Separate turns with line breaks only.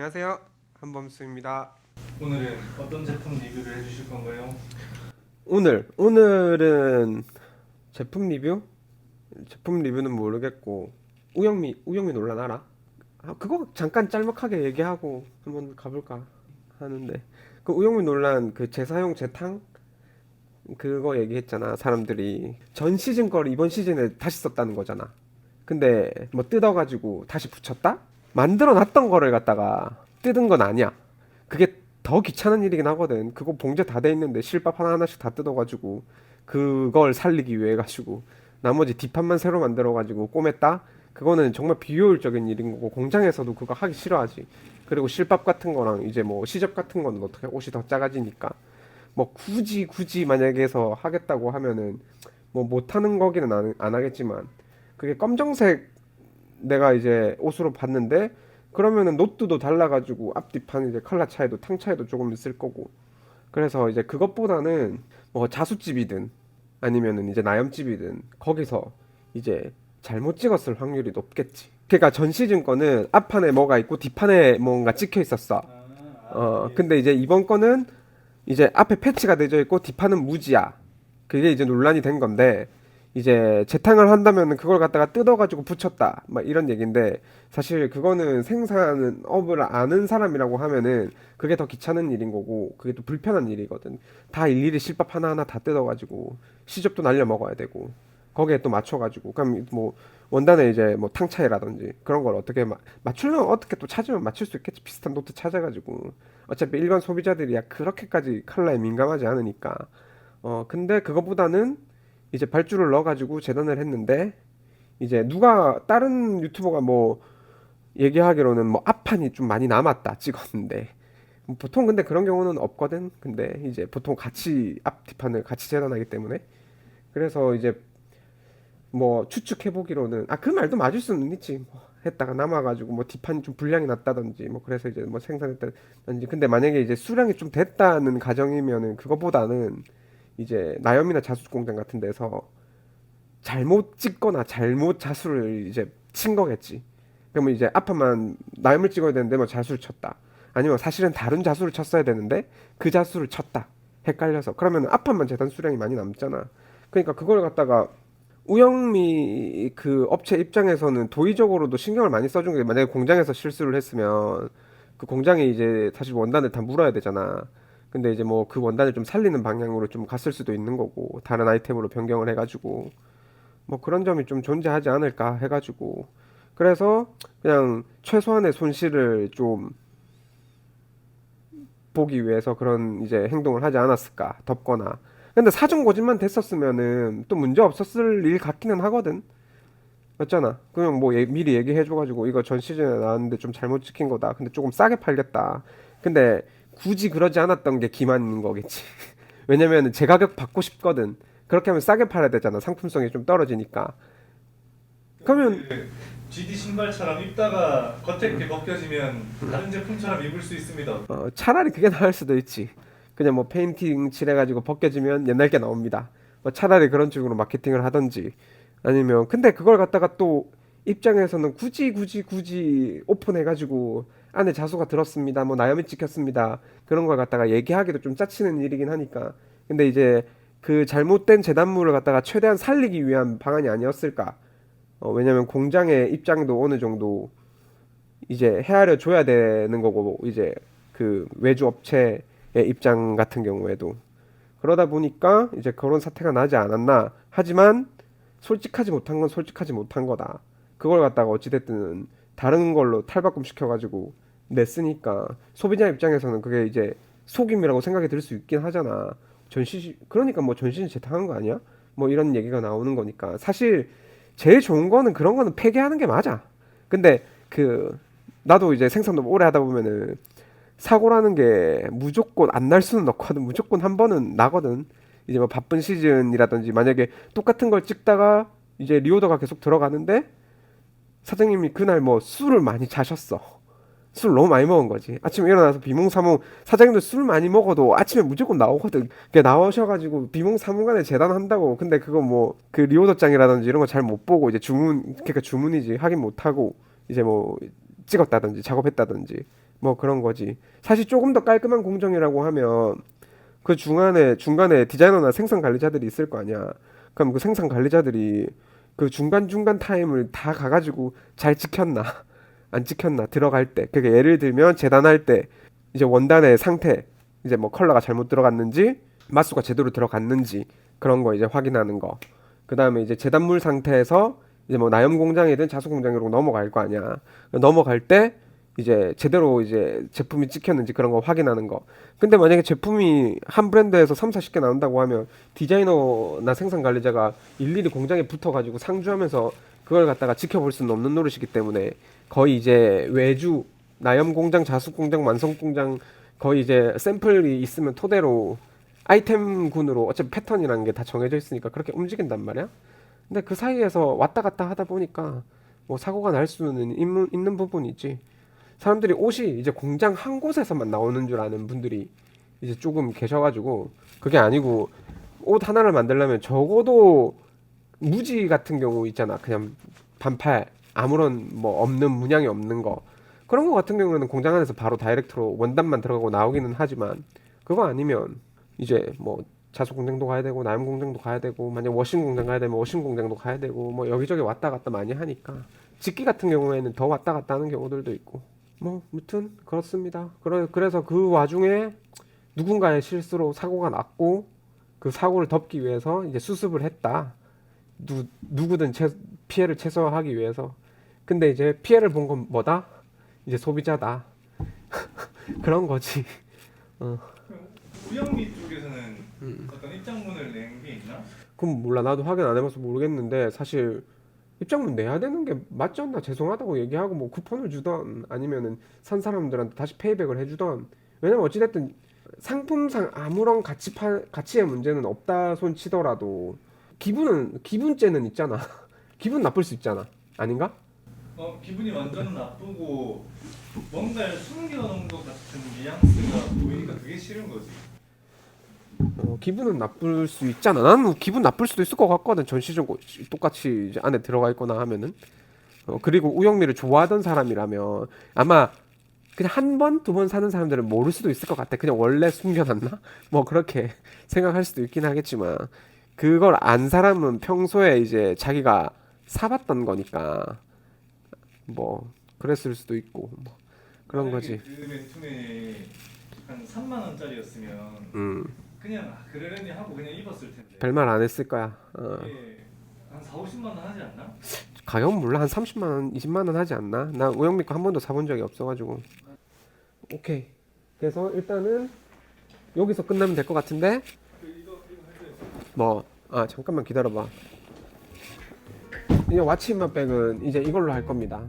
안녕하세요. 한범수입니다.
오늘은 어떤 제품 리뷰를 해주실 건가요?
오늘은 제품 리뷰? 제품 리뷰는 모르겠고 우영미 논란 알아? 그거 잠깐 짤막하게 얘기하고 한번 가볼까 하는데, 그 우영미 논란, 그 재사용 재탕 그거 얘기했잖아. 사람들이 전 시즌 거를 이번 시즌에 다시 썼다는 거잖아. 근데 뭐 뜯어가지고 다시 붙였다? 만들어 놨던 거를 갖다가 뜯은 건 아니야. 그게 더 귀찮은 일이긴 하거든. 그거 봉제 다 돼 있는데 실밥 하나하나씩 다 뜯어가지고 그걸 살리기 위해 가지고 나머지 뒷판만 새로 만들어가지고 꼬맸다? 그거는 정말 비효율적인 일인 거고, 공장에서도 그거 하기 싫어하지. 그리고 실밥 같은 거랑 이제 뭐 시접 같은 거는 어떻게 옷이 더 작아지니까 뭐 굳이 만약에 해서 하겠다고 하면은 뭐 못하는 거기는 안 하겠지만, 그게 검정색 내가 이제 옷으로 봤는데 그러면은 노트도 달라가지고 앞뒤판 이제 컬러 차이도 탕 차이도 조금 있을 거고, 그래서 이제 그것보다는 뭐 자수집이든 아니면은 이제 나염집이든 거기서 이제 잘못 찍었을 확률이 높겠지. 그러니까 전 시즌 거는 앞판에 뭐가 있고 뒷판에 뭔가 찍혀 있었어.
예.
근데 이제 이번 거는 이제 앞에 패치가 되어 있고 뒷판은 무지야. 그게 이제 논란이 된 건데, 이제 재탕을 한다면 그걸 갖다가 뜯어가지고 붙였다 막 이런 얘긴데, 사실 그거는 생산 업을 아는 사람이라고 하면은 그게 더 귀찮은 일인 거고, 그게 또 불편한 일이거든. 다 일일이 실밥 하나하나 다 뜯어가지고 시접도 날려 먹어야 되고 거기에 또 맞춰가지고, 그럼 뭐 원단에 이제 뭐 탕 차이라든지 그런 걸 어떻게 맞추려면 어떻게 또 찾으면 맞출 수 있겠지. 비슷한 노트 찾아가지고. 어차피 일반 소비자들이야 그렇게까지 컬러에 민감하지 않으니까. 근데 그거보다는 이제 발주를 넣어가지고 재단을 했는데, 이제 누가 다른 유튜버가 뭐 얘기하기로는 뭐 앞판이 좀 많이 남았다 찍었는데, 뭐 보통 근데 그런 경우는 없거든. 근데 이제 보통 같이 앞 뒷판을 같이 재단하기 때문에, 그래서 이제 뭐 추측해 보기로는 그 말도 맞을 수는 있지. 뭐 했다가 남아가지고 뭐 뒷판이 좀 분량이 났다든지 뭐 그래서 이제 뭐 생산했다든지. 근데 만약에 이제 수량이 좀 됐다는 가정이면은 그거보다는 이제 나염이나 자수 공장 같은 데서 잘못 찍거나 잘못 자수를 이제 친 거겠지. 그러면 이제 앞판만 나염을 찍어야 되는데 뭐 자수를 쳤다. 아니면 사실은 다른 자수를 쳤어야 되는데 그 자수를 쳤다. 헷갈려서. 그러면 앞판만 재단 수량이 많이 남잖아. 그러니까 그걸 갖다가 우영미 그 업체 입장에서는 도의적으로도 신경을 많이 써준 게, 만약에 공장에서 실수를 했으면 그 공장에 이제 사실 원단을 다 물어야 되잖아. 근데 이제 뭐 그 원단을 좀 살리는 방향으로 좀 갔을 수도 있는 거고, 다른 아이템으로 변경을 해가지고 뭐 그런 점이 좀 존재하지 않을까 해가지고, 그래서 그냥 최소한의 손실을 좀 보기 위해서 그런 이제 행동을 하지 않았을까, 덮거나. 근데 사전 고집만 됐었으면은 또 문제 없었을 일 같기는 하거든. 맞잖아. 그냥 뭐 미리 얘기해줘가지고 이거 전 시즌에 나왔는데 좀 잘못 찍힌 거다. 근데 조금 싸게 팔겠다. 근데 굳이 그러지 않았던 게 기만인 거겠지. 왜냐면은 제 가격 받고 싶거든. 그렇게 하면 싸게 팔아야 되잖아. 상품성이 좀 떨어지니까. 그러면
그 GD 신발처럼 입다가 겉에 게 벗겨지면 다른 제품처럼 입을 수 있습니다.
차라리 그게 나을 수도 있지. 그냥 뭐 페인팅 칠해가지고 벗겨지면 옛날 게 나옵니다. 뭐 차라리 그런 식으로 마케팅을 하던지, 아니면 근데 그걸 갖다가 또 입장에서는 굳이 오픈해가지고 안에 자수가 들었습니다, 뭐 나염이 찍혔습니다, 그런 걸 갖다가 얘기하기도 좀 짜치는 일이긴 하니까. 근데 이제 그 잘못된 재단물을 갖다가 최대한 살리기 위한 방안이 아니었을까. 왜냐면 공장의 입장도 어느 정도 이제 헤아려 줘야 되는 거고, 이제 그 외주 업체의 입장 같은 경우에도 그러다 보니까 이제 그런 사태가 나지 않았나. 하지만 솔직하지 못한 건 솔직하지 못한 거다. 그걸 갖다가 어찌됐든 다른 걸로 탈바꿈 시켜가지고 냈으니까 소비자 입장에서는 그게 이제 속임이라고 생각이 들 수 있긴 하잖아. 그러니까 뭐 전시 재탕한 거 아니야? 뭐 이런 얘기가 나오는 거니까. 사실 제일 좋은 거는 그런 거는 폐기하는 게 맞아. 근데 그 나도 이제 생산도 오래 하다 보면은 사고라는 게 무조건 안 날 수는 없거든. 무조건 한 번은 나거든. 이제 뭐 바쁜 시즌이라든지 만약에 똑같은 걸 찍다가 이제 리오더가 계속 들어가는데 사장님이 그날 뭐 술을 많이 자셨어. 술 너무 많이 먹은 거지. 아침에 일어나서 비몽사몽, 사장님도 술 많이 먹어도 아침에 무조건 나오거든. 그게 나오셔가지고 비몽사몽간에 재단한다고. 근데 그거 뭐 그 리오더장이라든지 이런 거 잘 못 보고 이제 주문이지 확인 못 하고 이제 뭐 찍었다든지 작업했다든지 뭐 그런 거지. 사실 조금 더 깔끔한 공정이라고 하면 그 중간에 디자이너나 생산 관리자들이 있을 거 아니야. 그럼 그 생산 관리자들이 그 중간 타임을 다 가가지고 잘 지켰나 안 지켰나 들어갈 때. 그게 예를 들면 재단할 때 이제 원단의 상태, 이제 뭐 컬러가 잘못 들어갔는지 마수가 제대로 들어갔는지 그런 거 이제 확인하는 거. 그 다음에 이제 재단물 상태에서 이제 뭐 나염 공장이든 자수 공장으로 넘어갈 거 아니야. 넘어갈 때 이제 제대로 이제 제품이 찍혔는지 그런 거 확인하는 거. 근데 만약에 제품이 한 브랜드에서 3, 40개 나온다고 하면 디자이너나 생산 관리자가 일일이 공장에 붙어가지고 상주하면서 그걸 갖다가 지켜볼 수는 없는 노릇이기 때문에 거의 이제 외주, 나염 공장, 자수 공장, 완성 공장 거의 이제 샘플이 있으면 토대로 아이템군으로 어차피 패턴이라는 게 다 정해져 있으니까 그렇게 움직인단 말이야. 근데 그 사이에서 왔다 갔다 하다 보니까 뭐 사고가 날 수는 있는 부분이지. 사람들이 옷이 이제 공장 한 곳에서만 나오는 줄 아는 분들이 이제 조금 계셔가지고 그게 아니고 옷 하나를 만들려면 적어도 무지 같은 경우 있잖아. 그냥 반팔 아무런 뭐 없는 문양이 없는 거 그런 거 같은 경우에는 공장 안에서 바로 다이렉트로 원단만 들어가고 나오기는 하지만 그거 아니면 이제 뭐 자수 공장도 가야 되고 나염 공장도 가야 되고 만약 워싱 공장 가야 되면 워싱 공장도 가야 되고 뭐 여기저기 왔다 갔다 많이 하니까 직기 같은 경우에는 더 왔다 갔다 하는 경우들도 있고 뭐 무튼 그렇습니다. 그래서 그 와중에 누군가의 실수로 사고가 났고 그 사고를 덮기 위해서 이제 수습을 했다. 누구든 피해를 최소화하기 위해서. 근데 이제 피해를 본 건 뭐다? 이제 소비자다. 그런 거지.
우영미 쪽에서는 어떤 입장문을 낸 게 있나?
그럼 몰라. 나도 확인 안 해봐서 모르겠는데 사실 입장문 내야 되는 게 맞지 않나? 죄송하다고 얘기하고 뭐 쿠폰을 주던 아니면은 산 사람들한테 다시 페이백을 해주던. 왜냐면 어찌됐든 상품상 아무런 가치의 문제는 없다 손 치더라도 기분죄는 있잖아. 기분 나쁠 수 있잖아. 아닌가?
기분이 완전 나쁘고 뭔가를 숨겨놓은 것 같은 뉘앙스가 보이니까 그게 싫은 거지.
기분은 나쁠 수 있잖아. 나는 기분 나쁠 수도 있을 것 같거든. 전시적으로 똑같이 이제 안에 들어가 있거나 하면은. 그리고 우영미를 좋아하던 사람이라면 아마 그냥 한 번, 두 번 사는 사람들은 모를 수도 있을 것 같아. 그냥 원래 숨겨놨나? 뭐 그렇게 생각할 수도 있긴 하겠지만 그걸 안 사람은 평소에 이제 자기가 사봤던 거니까 뭐 그랬을 수도 있고 뭐 그런 거지.
그 맨투맨이 한 3만 원짜리였으면 그냥 그러려니 하고 그냥 입었을 텐데.
별말 안 했을 거야.
이게 한 4, 50만 원 하지 않나?
가격은 몰라. 한 30만 원, 20만 원 하지 않나? 나 우영미 거 한 번도 사본 적이 없어가지고. 오케이. 그래서 일단은 여기서 끝나면 될 것 같은데. 뭐, 잠깐만 기다려봐. 이제 왓츠인맛백은 이제 이걸로 할 겁니다.